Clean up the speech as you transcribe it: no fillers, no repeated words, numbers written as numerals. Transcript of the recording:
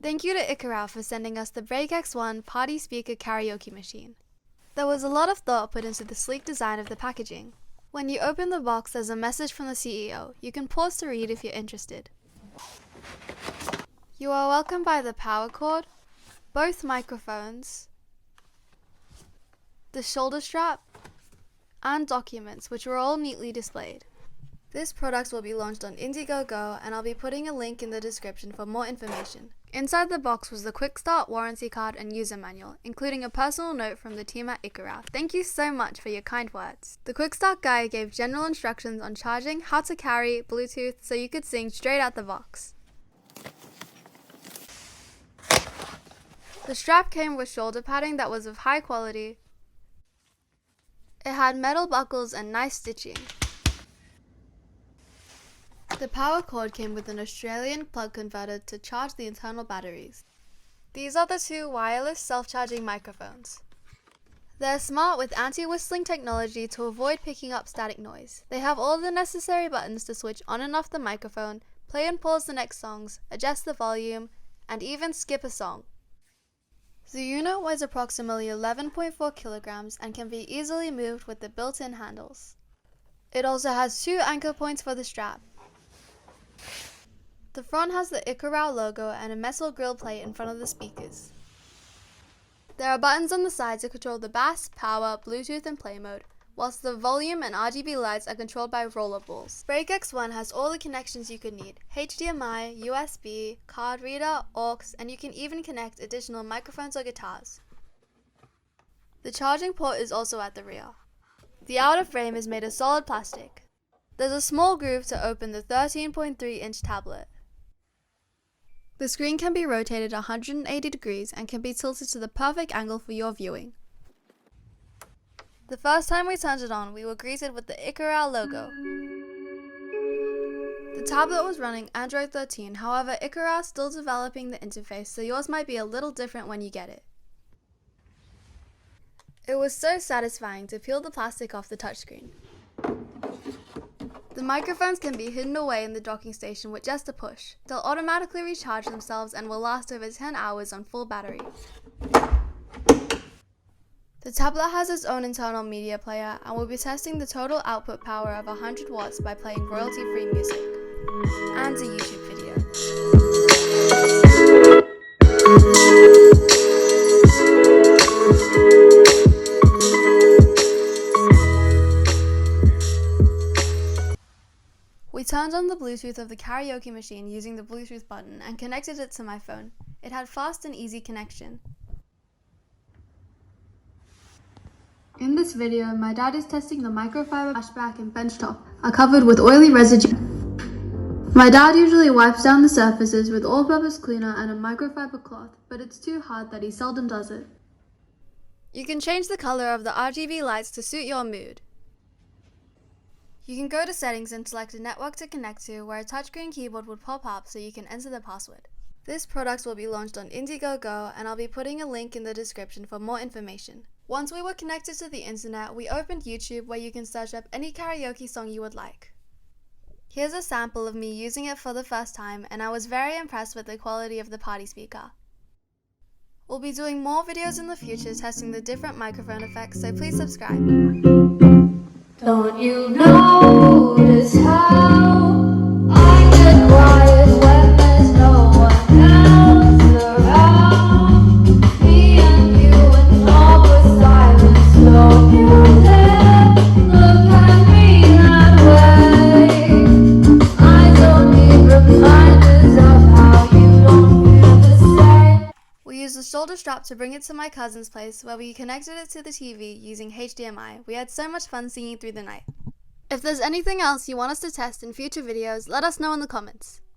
Thank you to Ikarao for sending us the Break X1 party speaker karaoke machine. There was a lot of thought put into the sleek design of the packaging. When you open the box, there's a message from the CEO. You can pause to read if you're interested. You are welcomed by the power cord, both microphones, the shoulder strap, and documents, which were all neatly displayed. This product will be launched on INDIEGOGO, and I'll be putting a link in the description for more information. Inside the box was the Quick Start warranty card and user manual, including a personal note from the team at Ikarao. Thank you so much for your kind words. The Quick Start guide gave general instructions on charging, how to carry, Bluetooth, so you could sing straight out the box. The strap came with shoulder padding that was of high quality. It had metal buckles and nice stitching. The power cord came with an Australian plug converter to charge the internal batteries. These are the two wireless self-charging microphones. They're smart with anti-whistling technology to avoid picking up static noise. They have all the necessary buttons to switch on and off the microphone, play and pause the next songs, adjust the volume, and even skip a song. The unit weighs approximately 11.4 kilograms and can be easily moved with the built-in handles. It also has 2 anchor points for the strap. The front has the Ikarao logo and a metal grill plate in front of the speakers. There are buttons on the side to control the bass, power, Bluetooth and play mode, whilst the volume and RGB lights are controlled by rollerballs. Break X1 has all the connections you could need: HDMI, USB, card reader, aux, and you can even connect additional microphones or guitars. The charging port is also at the rear. The outer frame is made of solid plastic. There's a small groove to open the 13.3-inch tablet. The screen can be rotated 180 degrees and can be tilted to the perfect angle for your viewing. The first time we turned it on, we were greeted with the Ikarao logo. The tablet was running Android 13, however Ikarao is still developing the interface, so yours might be a little different when you get it. It was so satisfying to peel the plastic off the touchscreen. The microphones can be hidden away in the docking station with just a push. They'll automatically recharge themselves and will last over 10 hours on full battery. The tablet has its own internal media player, and we'll be testing the total output power of 100 watts by playing royalty-free music. And a YouTube video. We turned on the Bluetooth of the karaoke machine using the Bluetooth button and connected it to my phone. It had fast and easy connection. In this video, my dad is testing the microfiber flashback and benchtop are covered with oily residue. My dad usually wipes down the surfaces with all-purpose cleaner and a microfiber cloth, but it's too hard that he seldom does it. You can change the color of the RGB lights to suit your mood. You can go to settings and select a network to connect to, where a touchscreen keyboard would pop up so you can enter the password. This product will be launched on INDIEGOGO, and I'll be putting a link in the description for more information. Once we were connected to the internet, we opened YouTube, where you can search up any karaoke song you would like. Here's a sample of me using it for the first time, and I was very impressed with the quality of the party speaker. We'll be doing more videos in the future testing the different microphone effects, so please subscribe. Don't you notice how I get quiet when there's no one else around? Me and you in awkward silence. Don't you dare look at me that way. I don't need reminders of how you don't feel the same. We used the shoulder strap to bring it to my cousin's place, where we connected it to the TV using HDMI. We had so much fun singing through the night. If there's anything else you want us to test in future videos, let us know in the comments.